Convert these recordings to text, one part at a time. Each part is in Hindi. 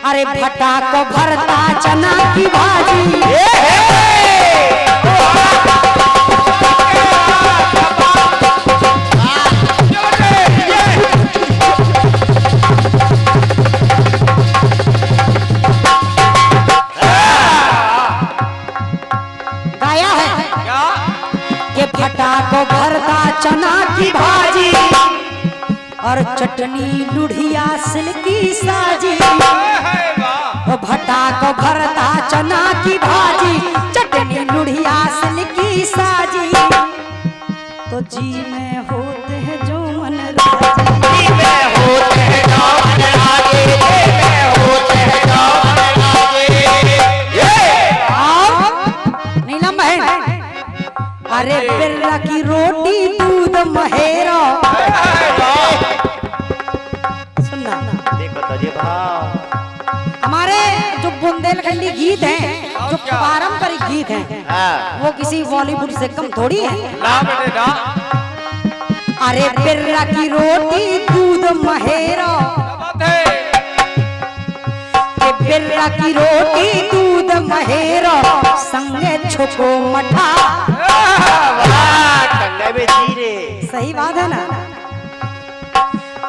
अरे भट्टा को भरता चना की भाजी, गाया है कि भट्टा को भरता चना की भाजी और चटनी लुढ़िया सिल्की साजी। भट्टा को भरता चना की भाजी, चटनी लुढ़िया सिल्की साजी। तो जी में होते हैं जो मन राजी, जी में होते हैं जो मन राजी, जी में होते हैं जो मन राजी। नीलम बहन, अरे बिरला की रोटी दूध महेरा, सुनना देखो तो जी भाव। हमारे जो बुंदेलखंडी गीत हैं, जो पारंपरिक गीत हैं, वो किसी बॉलीवुड से कम थोड़ी है। ना बेटे ना। अरे बिरला की रोटी दूध महेरा, बिरला की रोटी दूध महेरा, संगे छोको मठा। सही बात है ना।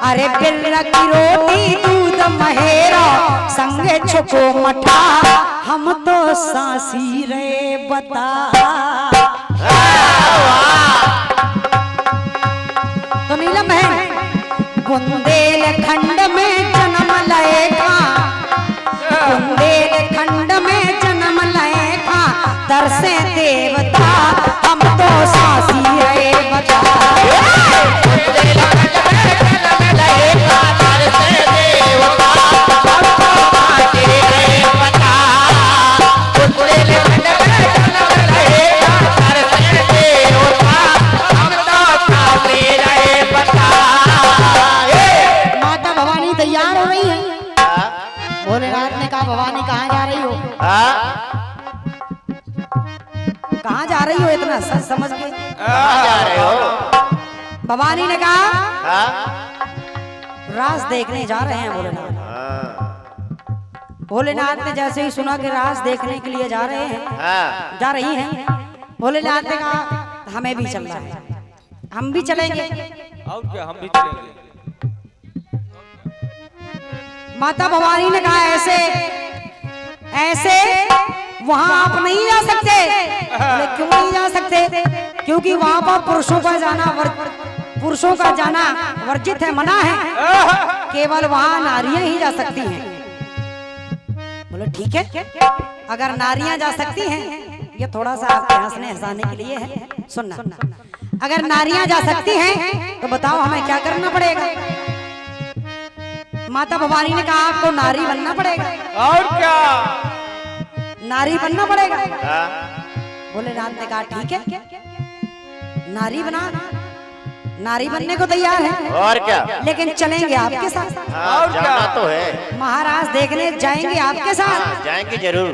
अरे बिरला की रोटी दूध महेरा, संगे छोको मठा, हम तो सासी रे बता। तो नीलम बहन, बुंदेलखंड में जन्म लेगा, बुंदेलखंड में जन्म लेगा, तरसे देवता, हम तो सासी रे बता। माता भवानी तैयार हो रही है। भोलेनाथ ने कहा भवानी कहाँ जा रही हो? कहाँ जा रही हो? इतना सच समझ के जा रहे हो? भवानी ने कहा रास देखने जा रहे हैं भोलेनाथ। भोलेनाथ ने जैसे ही सुना कि रास देखने के लिए जा रहे हैं, जा रही हैं, भोलेनाथ ने कहा हमें भी चलना है, हम भी चलेंगे। और क्या, हम भी चलेंगे। माता भवानी ने कहा ऐसे ऐसे वहां आप नहीं जा सकते। बोले क्यों नहीं जा सकते? क्योंकि वहां पर पुरुषों का जाना वर्जित है, मना है, केवल वहां नारियां ही जा सकती हैं। बोले ठीक है, अगर नारियां जा सकती हैं, ये थोड़ा सा आपके हंसने हंसाने के लिए है, सुनना। अगर नारियां जा सकती हैं तो बताओ हमें क्या करना पड़ेगा? माता भवानी ने कहा आपको नारी बनना पड़ेगा। और क्या, नारी बनना पड़ेगा। भोलेनाथ ने कहा ठीक है, नारी बना, नारी बनने को तैयार है। और क्या, लेकिन चलेंगे आपके साथ। और क्या तो है, महाराज देखने जाएंगे आपके साथ। जाएंगे जरूर।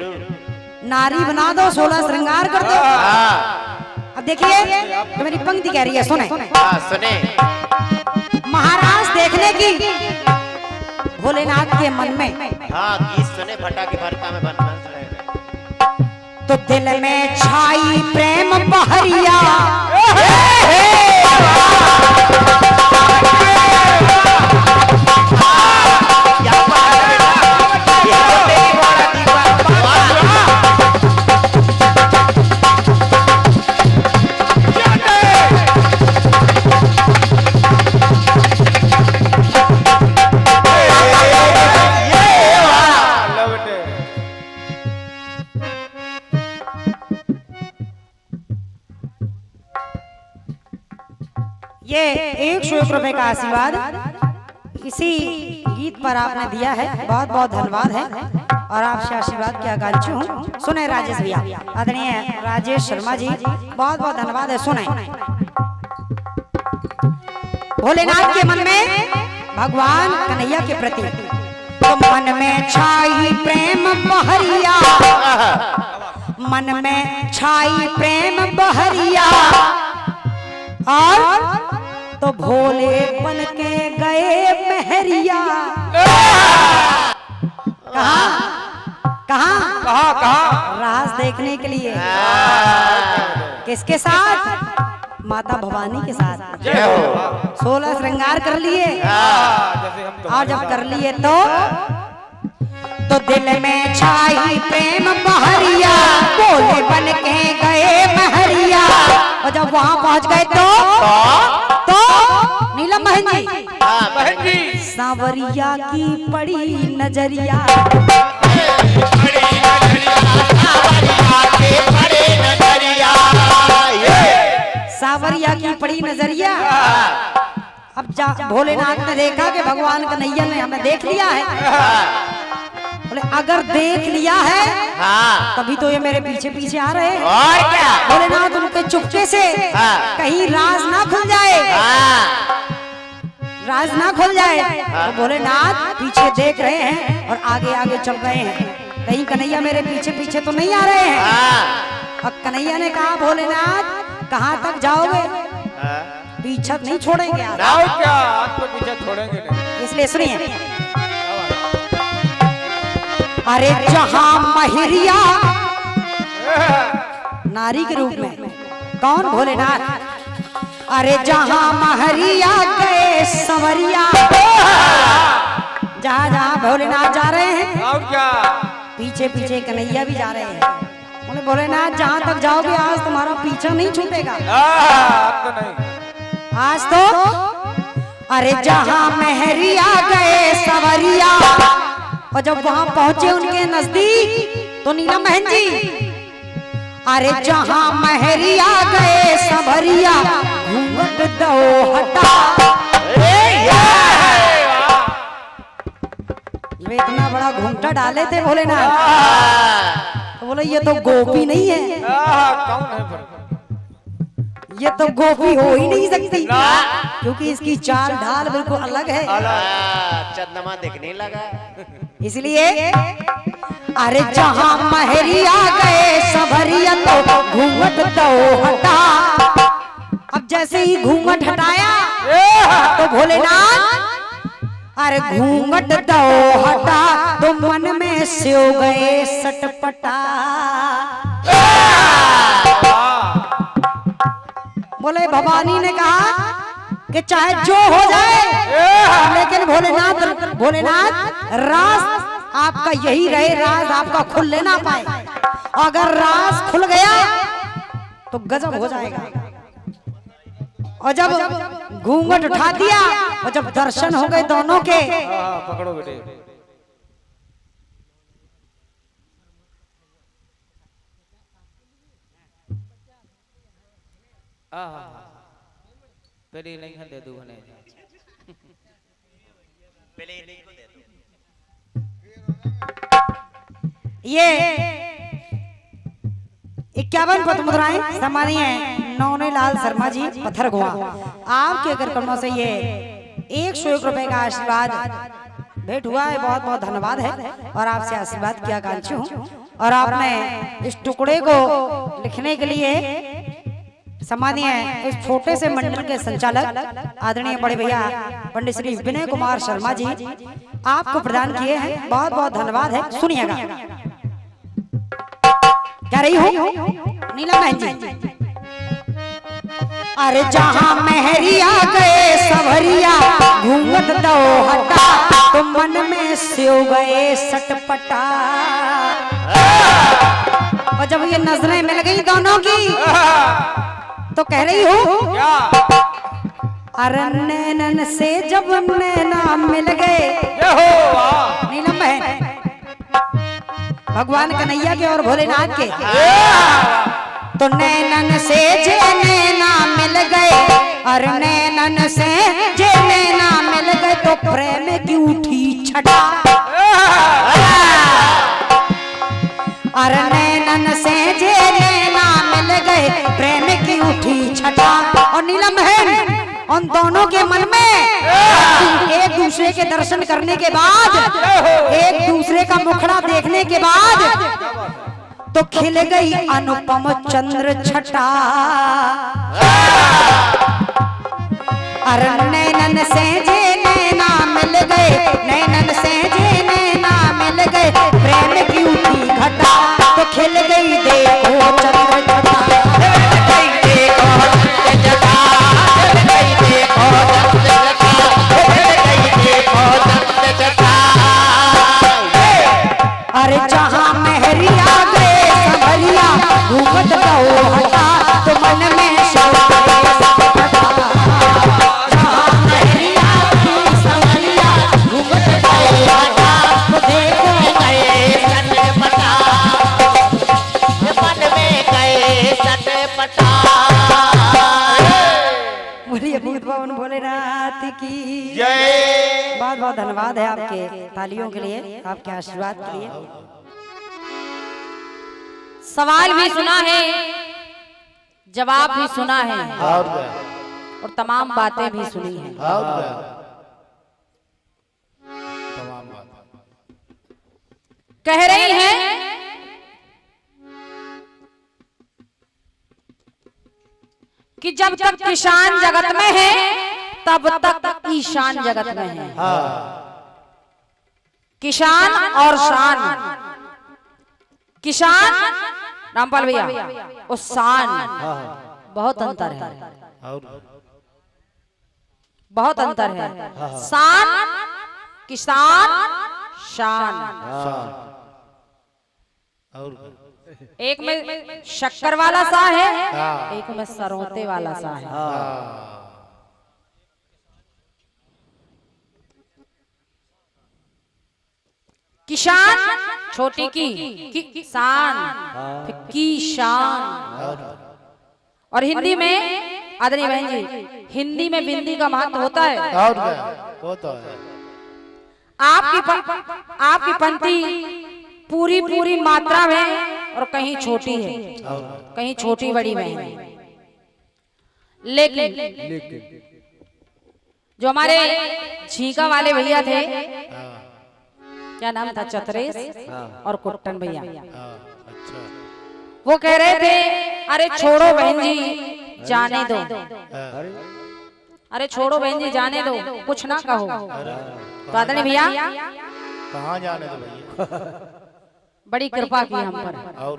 नारी बना दो, 16 श्रृंगार कर दो। अब देखिए तो मेरी पंक्ति कह रही है, सुने। सुने। महाराज देखने की भोलेनाथ के मन में, गीत सुने, भट्टा की भरता में बन तो दिल में छाई प्रेम बहरिया, ये 101 रुपए का आशीर्वाद इसी गीत पर आपने दिया है, बहुत बहुत धन्यवाद है। और आपसे आशीर्वाद की आकांक्षी हूँ। सुने राजेश भैया, आदरणीय राजेश शर्मा जी, बहुत बहुत धन्यवाद है। सुने, भोलेनाथ के मन में भगवान कन्हैया के प्रति तो मन में छाई प्रेम बहरिया, मन में छाई प्रेम बहरिया, और तो भोले बन के गए महरिया। कहाँ कहाँ कहाँ कहाँ रास देखने के लिए। किसके साथ? माता भवानी के साथ। जय हो। 16 श्रृंगार कर लिए जैसे हम तो और जब कर लिए तो दिल में छाई प्रेम बहरिया, बोले बन के गए महरिया। और जब वहां पहुंच गए तो नीलम बहन जी, बहन जी सांवरिया की पड़ी नजरिया, सांवरिया की पड़ी नजरिया। अब भोलेनाथ ने देखा कि भगवान कन्हैया ने हमें देख लिया है। बोले अगर देख लिया है तभी तो ये मेरे पीछे पीछे आ रहे हैं। और क्या? भोलेनाथ उनके चुपके से कहीं राज ना खुल जाए, राज ना खुल जाए। तो भोलेनाथ पीछे देख रहे हैं और आगे आगे चल रहे हैं, कहीं कन्हैया मेरे पीछे पीछे तो नहीं आ रहे हैं। और कन्हैया ने कहा भोलेनाथ कहाँ तक जाओगे? पीछा नहीं छोड़ेंगे आप। और क्या आपको पीछे छोड़ेंगे नहीं। इसलिए सुनिए, अरे जहां महरिया नारी के रूप में, कौन? भोलेनाथ। अरे जहां महरिया गए संवरिया, जहां जहां भोलेनाथ जा रहे हैं और क्या? पीछे पीछे कन्हैया भी जा रहे हैं। बोले भोलेनाथ जहां तक जाओगे आज तुम्हारा पीछा नहीं छूटेगा। अब तो नहीं। आज तो अरे जहां महरिया गए संवरिया। और जब वहां पहुंचे उनके नजदीक तो नीलम बहन जी, अरे जहां महरिया गए संवरिया, घूंघट दो हटा। वे इतना बड़ा घूंघटा डाले थे भोलेनाथ, तो बोले ये तो गोपी नहीं है, कौन है फिर? ये तो गोपी हो ही नहीं सकती, क्योंकि इसकी चाल ढाल बिल्कुल अलग है। चंद्रमा दिखने लगा। इसलिए अरे जहां महरिया गए संवरिया, तो घूंघट दो हटा। अब जैसे ही घूंघट हटाया तो भोलेनाथ अरे घूंघट दो हटा, तो मन में सो गए सटपटा। बोले भवानी ने कहा कि चाहे जो हो जाए, लेकिन भोलेनाथ राज आपका यही रहे, राज आपका खुल लेना पाए। अगर राज खुल गया तो गजब हो जाएगा। और जब घूंघट उठा दिया और जब दर्शन हो गए दोनों के, पकड़ो बेटे। पहले नहीं दे दूं ने। पहले नहीं को दे दो। ये 51 पद मुद्राएं सम्मानीय नौने लाल शर्मा जी पत्थर गोवा, आपके अगर कर्मों से ये 101 रुपए का आशीर्वाद भेंट हुआ है। बहुत बहुत धन्यवाद है और आपसे आशीर्वाद की आकांक्षी हूँ। और आपने इस टुकड़े को लिखने के लिए सम्मानीय इस छोटे से मंडल के संचालक आदरणीय बड़े भैया पंडित श्री विनय कुमार शर्मा जी आपको प्रदान किए हैं। बहुत बहुत धन्यवाद है। सुनिएगा क्या रही हो नीलम बहन जी। अरे जहां महरिया गए संवरिया, घूंघट दो हटा, तो मन में सो गए सटपटा। और जब ये नजरें मिल गई दोनों की तो कह रही हो अरे नैनन से जब नैना मिल गए। नीलम बहन भगवान कन्हैया के और भोलेनाथ के, तो नैनन से जे नैना मिल गए, और नैनन से जे नैना मिल गए, तो प्रेम की उठी छटा। और नैनन से जे नैना मिल गए, प्रेम की उठी छटा। और नीलम बहन उन दोनों के मन में एक दूसरे के दर्शन करने के बाद, एक दूसरे का मुखड़ा देखने के बाद तो खिल गई अनुपम चंद्र छटा। अरे नैनन से जे नैना मिल गए, नैनन से जे नैना मिल गए, अरे जहाँ मेहरिया गए संभलिया घूंघट तो हटा तो मन में शौक करे सटपटा। जहाँ मेहरिया गए संभलिया घूंघट तो हटा तो देखो गए सटपटा, मन में गए सटपटा। बोलिए भूत भवन भोलेनाथ की जय। बहुत बहुत धन्यवाद है आपके तालियों के लिए, आपके आशीर्वाद के लिए। सवाल भी सुना है, जवाब भी सुना है और तमाम बातें भी सुनी हैं। कह रही हैं कि जब तक किसान जगत में है तब तक ईशान जगत में है। किसान और शान, किसान रामपाल भैया और शान बहुत अंतर है, बहुत अंतर है। शान, किसान, शान। एक में शक्कर वाला सा है, एक में सरौते वाला सा है। किसान छोटी की शान, फिर की शान। और हिंदी में आदरणीय बहन जी, हिंदी में बिंदी का महत्व होता है। आपकी पंक्ति पूरी पूरी मात्रा में और कहीं छोटी है, कहीं छोटी बड़ी में है। लेकिन जो हमारे झींका वाले भैया थे, क्या नाम था, चतरेश और कुट्टन भैया, वो कह रहे थे अरे छोड़ो बहन जी जाने दो, अरे छोड़ो बहन जी जाने दो, कुछ ना कहो। तो आदरणीय भैया कहाँ जाने दो भैया, बड़ी कृपा की हम पर, और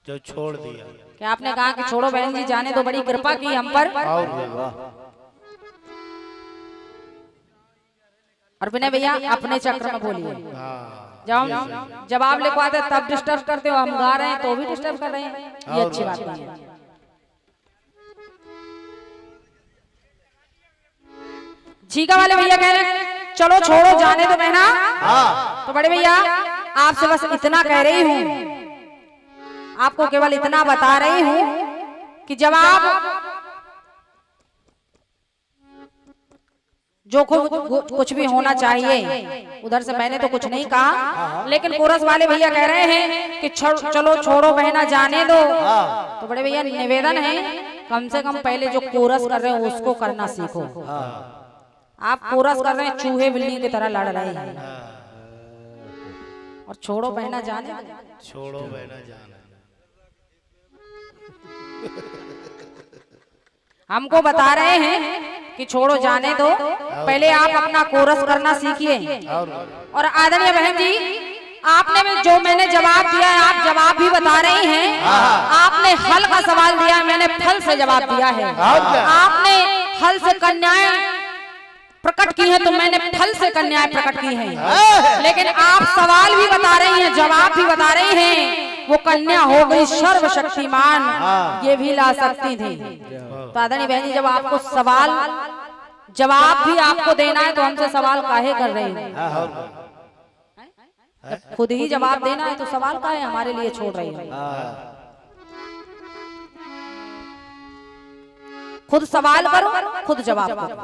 जो छोड़ दिया। क्या आपने कहा कि छोड़ो बहन जी जाने दो, बड़ी कृपा की हम पर। और विनय भैया अपने चक्र में बोलिए, जब जवाब लिखवाते तब डिस्टर्ब करते हो, हम गा रहे हैं तो भी डिस्टर्ब कर रहे हैं, ये अच्छी बात नहीं है। झीका वाले भैया कह रहे हैं चलो छोड़ो जाने दो बहना। तो बड़े भैया आपसे बस इतना कह रही हूं, आपको केवल इतना बता रही हूं कि जवाब जो कुछ भी होना चाहिए उधर से मैंने तो कुछ नहीं कहा, लेकिन कोरस वाले भैया कह रहे हैं कि चलो छोड़ो बहना जाने दो। तो बड़े भैया निवेदन है कम से कम पहले जो कोरस कर रहे हैं उसको करना सीखो। आप कोरस कर रहे हैं चूहे बिल्ली की तरह लड़ रहे हैं, और छोड़ो बहना जाने, छोड़ो बहना जाने हमको बता रहे हैं कि छोड़ो जाने दो, पहले आप अपना कोरस करना सीखिए। और आदरणीय बहन जी आपने भी जो मैंने जवाब दिया है, आप जवाब भी बता रही हैं। आपने हल का सवाल दिया, मैंने फल से जवाब दिया है। आपने हल से कन्याएं प्रकट की है तो मैंने फल से कन्याएं प्रकट की हैं। लेकिन आप सवाल भी बता रही हैं, जवाब भी बता रही हैं, वो कन्या हो गई सर्वशक्तिमान, ये भी ला सकती थी। तो आदरणीय बहन जी जब आपको सवाल जवाब भी आपको देना है तो हमसे सवाल काहे कर रहे हैं? खुद ही जवाब देना है तो सवाल काहे हमारे लिए छोड़ रही है? खुद सवाल करो, खुद जवाब करो।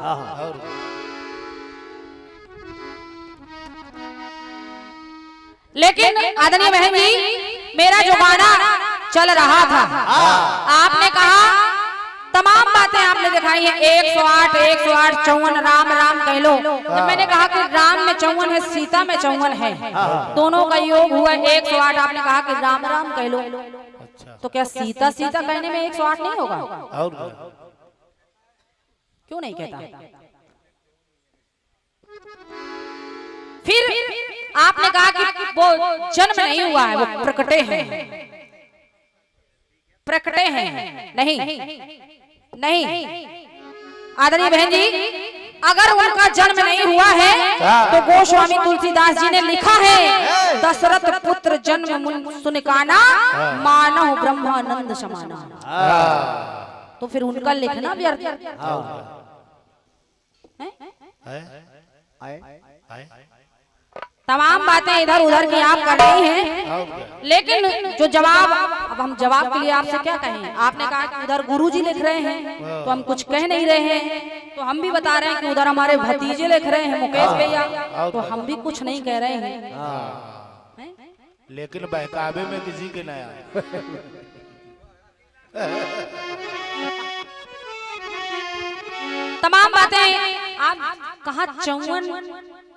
लेकिन आदरणीय बहन जी मेरा जो गाना चल रहा था, आपने कहा तमाम बातें आपने दिखाई हैं, 108 108 54 राम राम कह लो। जब मैंने कहा कि राम में 54 है, सीता में 54 है, दोनों का योग हुआ 108, आपने कहा कि राम राम कह लो। तो क्या सीता सीता कहने में 108 नहीं होगा? क्यों नहीं कहता? फिर आपने कहा कि वो जन्म नहीं हुआ है, वो प्रकटे हैं, प्रकटे हैं। नहीं नहीं आदरणीय बहन जी अगर उनका जन्म नहीं हुआ है तो गोस्वामी तुलसीदास जी ने लिखा है, दशरथ पुत्र जन्म मुन सुनकाना, मानव ब्रह्मानंद समाना। तो फिर उनका लिखना व्यर्थ है? तमाम बातें इधर उधर की आप कर रही हैं, लेकिन जो जवाब, अब हम जवाब के लिए आपसे क्या कहें? आपने कहा कि उधर गुरुजी लिख रहे हैं तो हम कुछ कह नहीं रहे हैं, तो हम भी बता रहे हैं कि उधर हमारे भतीजे लिख रहे हैं, मुकेश भैया, तो हम भी कुछ नहीं कह रहे हैं। लेकिन बहकावे में किसी के नया तमाम बातें आप कहा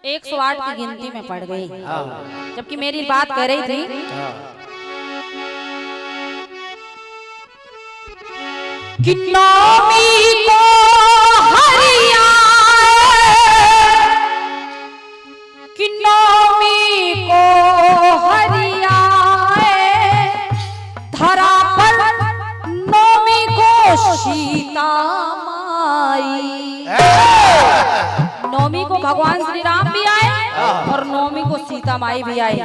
108 की गिनती में पड़ गई, जबकि मेरी बात कह रही थी कि नौमी को हरिया, कि नौमी को हरिया, धरा पर नौमी को सीता माई। नौमी को भगवान श्री राम भी आए और नौमी को सीता माई भी आई।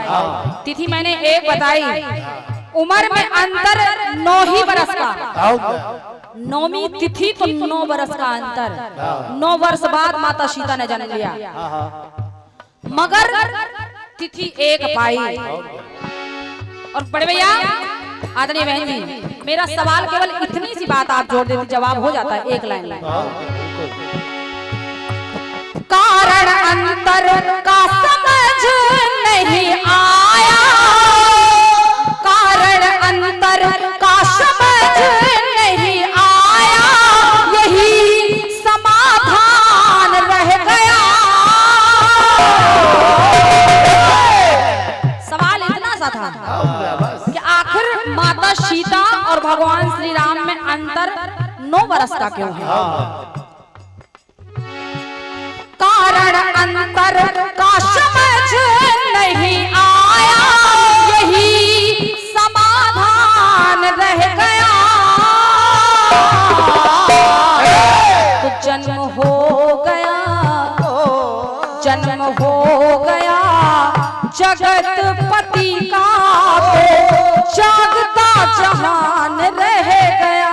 तिथि मैंने एक बताई, उम्र में अंतर 9 ही बरस का, नौमी तिथि तो 9 बरस का अंतर, 9 वर्ष बाद माता सीता ने जन्म लिया, मगर तिथि एक पाई। और बड़े भैया आदरणीय बहन जी, मेरा सवाल केवल इतनी सी बात आप जोड़ देती, जवाब हो जाता है एक लाइन। कारण अंतर का समझ नहीं आया, कारण अंतर का समझ नहीं आया, यही समाधान रह गया। सवाल इतना सा था कि आखिर माता सीता और भगवान श्री राम में अंतर 9 वर्ष का क्यों है? कारण अंतर का समझ नहीं आया, यही समाधान रह गया। तो जन्म हो गया, जन्म हो गया जगत पति का, तो जागता जहान रह गया।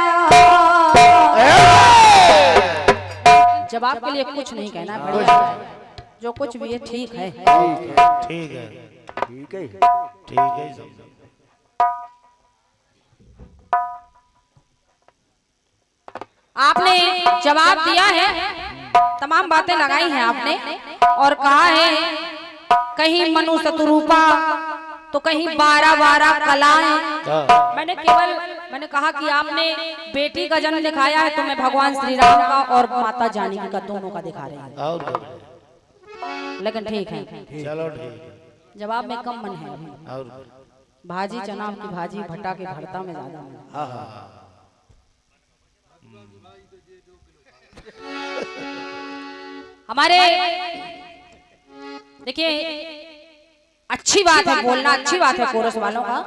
जवाब के लिए कुछ नहीं कहना पड़ेगा, जो कुछ भी है ठीक है, ठीक है, ठीक है, ठीक है। आपने जवाब दिया है, तमाम बातें लगाई हैं आपने, और कहा है कहीं मनु शतरूपा तो कहीं 12 कलाएं। मैंने कहा कि आपने बेटी का जन्म दिखाया है, तो मैं भगवान श्री राम का और माता जानकी का दोनों का दिखा रहे हैं, लेकिन ठीक है, चलो ठीक। जवाब में कम मन है, भाजी चना की भाजी भट्टा के भरता में ज्यादा मन। हमारे देखिए अच्छी बात है बोलना, अच्छी बात है कोरस वालों का,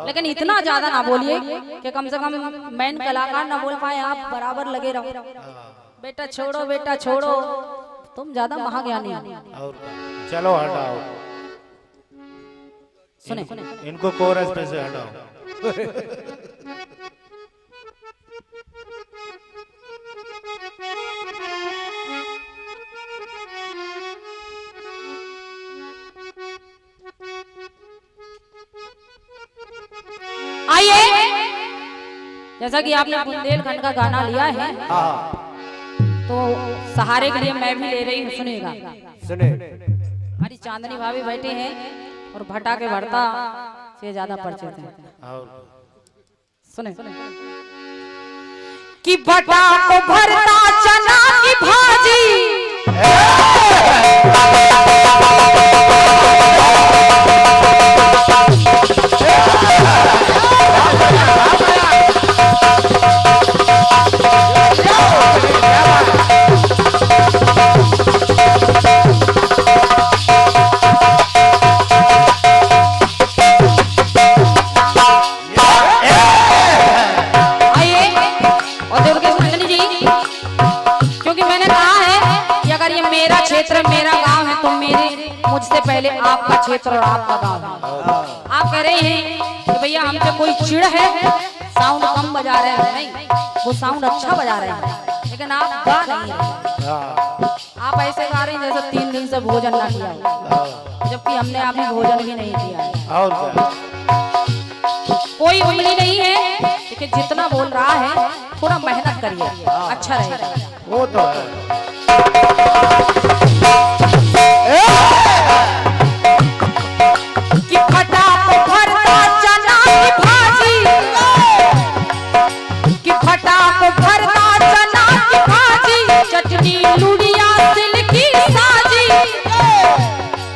लेकिन इतना ज्यादा ना बोलिए कि कम से कम मेन कलाकार ना बोल पाए, आप बराबर लगे रहो। बेटा छोड़ो, बेटा छोड़ो, तुम ज्यादा महाज्ञानी हो। चलो हटाओ, सुने इनको कोरस पे से हटाओ। आइए, जैसा कि आपने बुंदेलखंड का गाना लिया है, तो सहारे के लिए मैं भी ले रही हूँ, सुनेगा। सुने। हमारी चांदनी भाभी बैठे हैं और भट्टा के भरता से ज्यादा परिचित है। सुने कि भट्टा को भरता चना की भाजी, आपका क्षेत्र और आपका गांव है। आप कह रहे हैं कि भैया हमसे कोई चिड़ है, साउंड कम बजा रहे हैं। नहीं, वो साउंड अच्छा बजा रहे हैं, लेकिन आप गा नहीं रहे। आप ऐसे गा रहे हैं जैसे 3 दिन से भोजन ना किया हो, जबकि हमने अभी भोजन भी नहीं किया है। और क्या? कोई उंगली नहीं है, लेकिन जितना बोल रहा है थोड़ा मेहनत करिए, अच्छा रहेगा। वो तो है। कि फटा को भरता चना की भाजी, कि फटा को भरता चना की भाजी, चटनी लुड़िया तिल की साजी,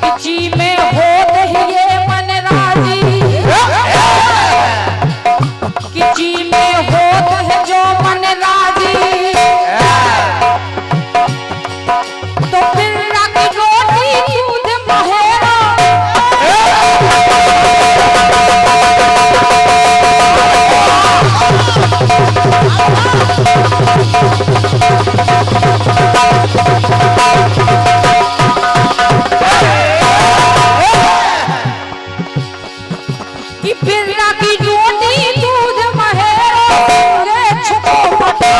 कि जी में होत है ये मन राजी, कि जी में होत है जो मन राजी, तो फिर रागी रोटी दूध महेरा, कि फिर रागी रोटी दूध महेरा, रे छुपो मटा,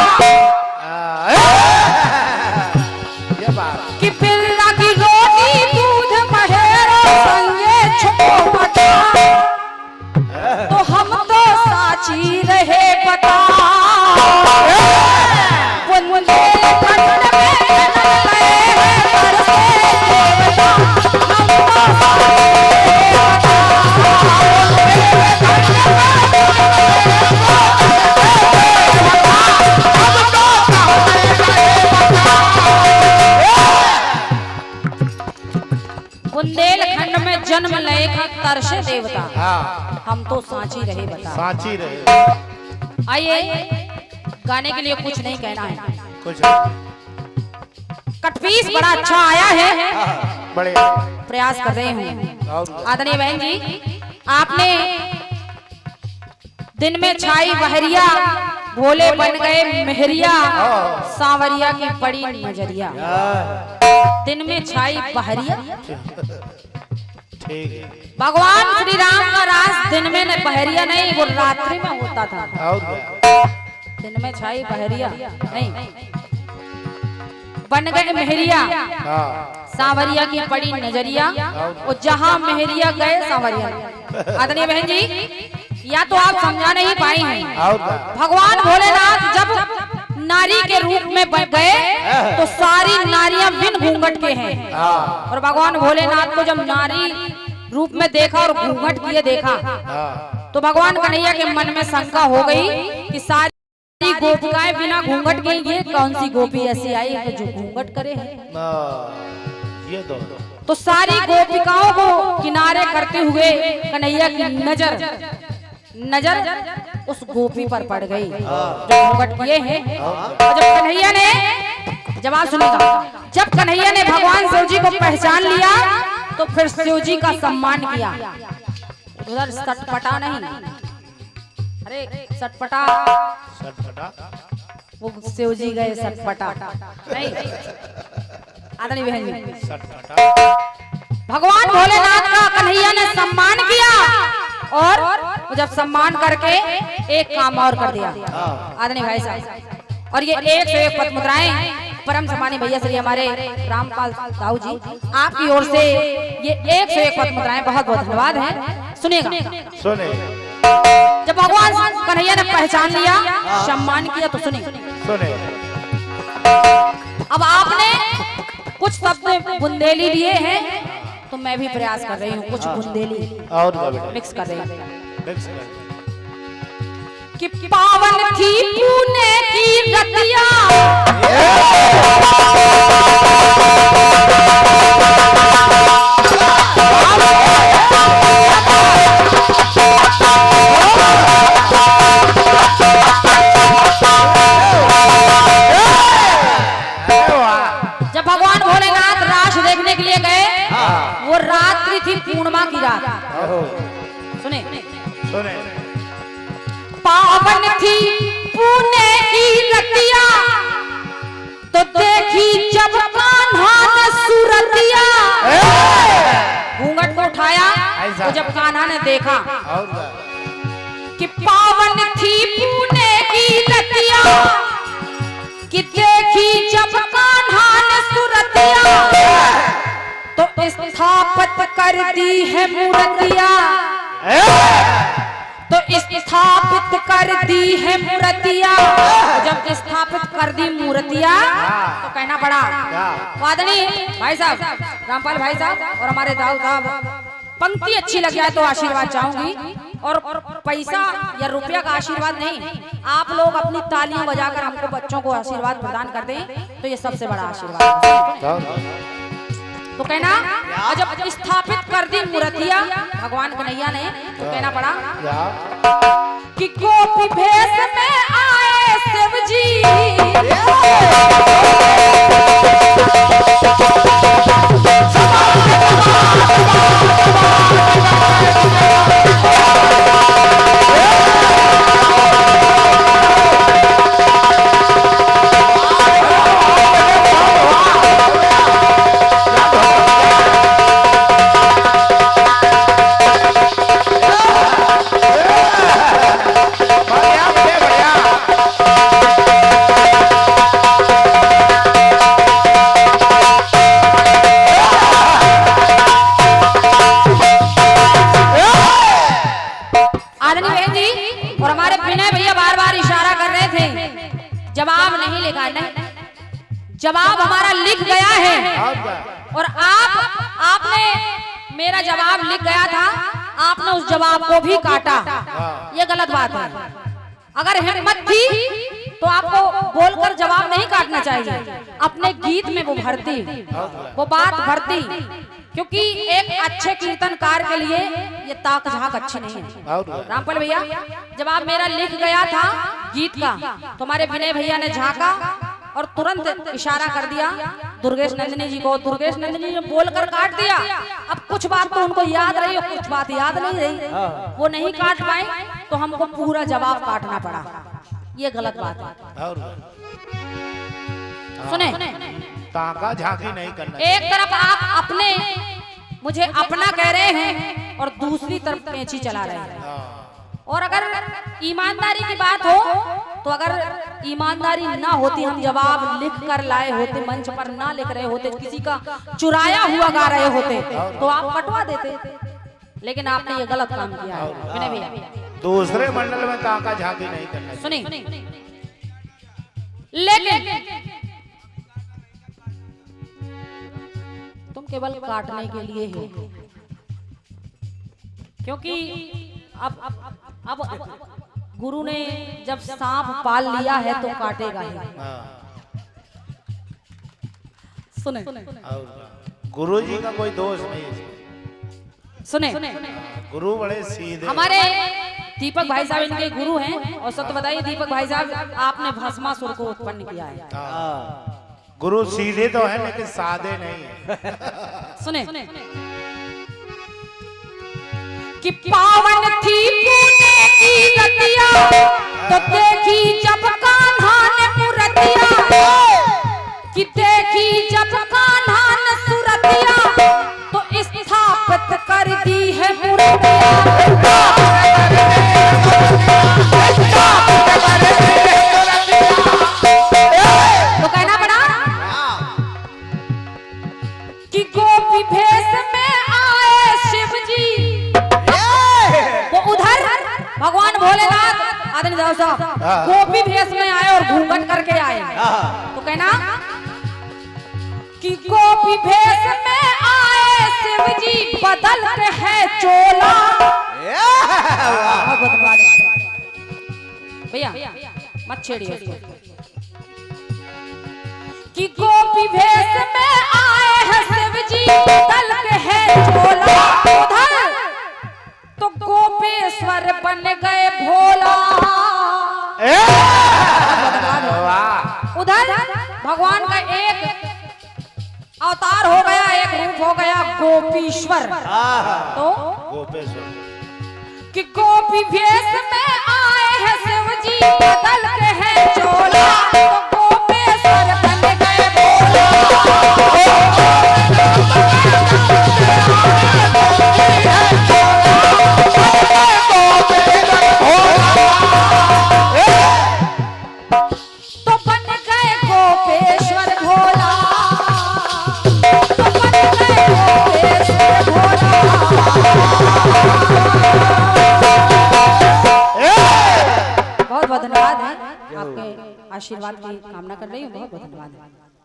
ये बात। कि फिर रागी रोटी दूध महेरा, संगे छुपो मटा, तो हम तो साची रहे बता, बुंदेलखंड में जन्म लए हैं बरसे देवता, हम तो साची बुंदेलखंड में जन्म लए खा तरसे देवता, हाँ, हम तो सांची रहे बता। सांची रहे। आइए, गाने के लिए कुछ नहीं कहना है, कुछ कटपीस बड़ा अच्छा आया है, बड़े प्रयास कर रहे हूँ। और आदरणीय बहन जी, आपने दिन में छाई बहरिया, भोले बन गए मेहरिया, सांवरिया की बड़ी नजरिया। दिन में छाई बहरिया, ठीक है। भगवान श्री राम का राज दिन में न बहरिया नहीं, वो रात्रि में होता था। और क्या? दिन में छाई बहरिया नहीं, बन गए मेहरिया, हाँ, सांवरिया की बड़ी नजरिया, और जहां मेहरिया गए सांवरिया। आदरणीय बहन जी, या तो आप समझा नहीं पाए हैं, और क्या? भगवान भोलेनाथ जब नारी के रूप में बन गए तो सारी नारियां बिन घूंघट के हैं, हाँ, और भगवान भोलेनाथ को जब नारी रूप में देखा और घूंघट किए देखा, हाँ, तो भगवान कन्हैया के मन में शंका हो गई कि सारी गोपिकाएं बिना घूंघट के, ये कौन सी गोपी ऐसी आई है जो घूंघट करे है। ये दो। तो सारी गोपिकाओं को किनारे करते हुए कन्हैया की नजर उस गोपी पर पड़ गई जो घूंघट किए हैं। और जब कन्हैया ने, जब आप सुनेगा, जब कन्हैया ने भगवान शिव जी को पहचान लिया तो फिर शिव जी का सम्मान किया। उधर सटपटा नहीं, अरे सटपटा, वो शिव जी गए सटपटा नहीं। आदरणीय बहन जी, भगवान भोलेनाथ का कन्हैया ने सम्मान किया, और जब सम्मान करके एक काम और कर दिया आदरणीय भाई साहब। और ये 1 से 1 पद मुद्राएं परम सम्मानीय भैया श्री हमारे रामपाल साहू जी, आपकी ओर से ये 1 से 1 पद मुद्राएं बहुत बहुत धन्यवाद है। सुनेगा, सुने, जब भगवान कन्हैया ने पहचान लिया, सम्मान किया, तो सुने सुने। अब आपने कुछ शब्द बुंदेली लिए हैं, तो मैं भी प्रयास कर रही हूँ कुछ बुंदेली और क्या बेटा? मिक्स कर रही हूँ। मिक्स कर। कि पावन थी पुणे की रतिया, जब भगवान भोलेनाथ रास देखने के लिए गए, वो रात्रि थी पूर्णिमा की रात। सुने सुने। पावन थी पुणे की रतिया, तो देखी जब कान्हा ने सूरतिया, घूंघट को उठाया ऐसा। तो जब कान्हा ने देखा और क्या? कि पावन थी पुणे की रतिया, कि देखी जब कान्हा ने सुरतिया, तो स्थापित कर दी है मूर्तिया, तो स्थापित कर दी है मूर्तिया। जब स्थापित कर दी मूर्तिया तो कहना पड़ा वादनी भाई साहब, रामपाल भाई साहब और हमारे दाऊ साहब, पंक्ति अच्छी लग जाए तो आशीर्वाद चाहूंगी, और पैसा या रुपया का आशीर्वाद नहीं, आप लोग अपनी तालियां बजाकर हमको बच्चों को आशीर्वाद प्रदान कर दें तो ये सबसे बड़ा आशीर्वाद है। तो कहना और जब स्थापित कर दी मूर्तिया भगवान कन्हैया ने, तो कहना पड़ा कि गोपी भेष में आए शिव जी, जवाब हमारा लिख गया है और आपने मेरा जवाब लिख गया था, आपने उस जवाब को भी काटा, ये गलत बात है। अगर हिम्मत थी तो आपको बोलकर जवाब नहीं काटना चाहिए, अपने गीत में वो भरती, वो बात भरती, क्योंकि एक अच्छे कीर्तनकार के लिए ये ताक झाक अच्छी नहीं है। रामपाल भैया जवाब मेरा लिख गया था गीत का, तुम्हारे विनय भैया ने झाका और तुरंत इशारा कर दिया दुर्गेश नंदिनी जी को, दुर्गेश नंदिनी ने बोलकर काट दिया। अब कुछ बात तो उनको याद रही और कुछ बात याद नहीं रही, वो नहीं काट पाए तो हमको पूरा जवाब काटना पड़ा, ये गलत बात है। सुने, ताका झांकी नहीं करना। एक तरफ आप अपने मुझे अपना कह रहे हैं और दूसरी तरफ कैंची चला रहे हैं, और अगर ईमानदारी की बात हो तो अगर ईमानदारी ना होती, हम जवाब लिख कर लाए होते, मंच पर ना लिख रहे होते, किसी का चुराया हुआ गा रहे होते तो आप कटवा देते, लेकिन आपने ये गलत काम किया है विनय भैया। दूसरे मंडल में ताका झांकी नहीं करना। सुनिए, लेकिन तुम केवल काटने के लिए हो, क्योंकि अब गुरु ने जब सांप पाल लिया है तो काटेगा ही। सुने, गुरु जी का कोई दोष नहीं है। सुने, गुरु बड़े सीधे। हमारे दीपक भाई साहब इनके गुरु हैं, और सत्य बताइए दीपक भाई साहब आपने भस्मासुर को उत्पन्न किया है। गुरु सीधे तो है लेकिन सादे नहीं है। सुने, कि पावन थी पुणे की रतिया, तो देखी जब कान्हा ने मूर्तिया, कि देखी जब कान्हा ने सुरतिया, तो स्थापित कर दी है मूर्तिया। तो कहना पड़ा कि गोपी भेष में आए शिव जी, वो उधर भगवान भोलेनाथ आदरणीय साहब गोपी भेष में आए और घूंघट करके आए, तो कहना कि गोपी भेष में आए शिव जी, बदल के है चोला। भैया मत छेड़िए उसको, कि गोपी भेष में आए हैं शिव जी, बदल के है चोला। उधर तो गोपेश्वर बन गए भोला, उधर भगवान का एक अवतार हो गया, एक रूप हो गया गोपीश्वर। तो गोपेश्वर कि गोपी भेष में आए हैं शिव जी, बदल के है चोला, तो गोपेश्वर बन गए भोला। तो बन गए गोपेश्वर भोला, तो बन गए गोपेश्वर भोला। बहुत बहुत धन्यवाद है, आपके आशीर्वाद की कामना कर रही हूँ। बहुत बहुत धन्यवाद है।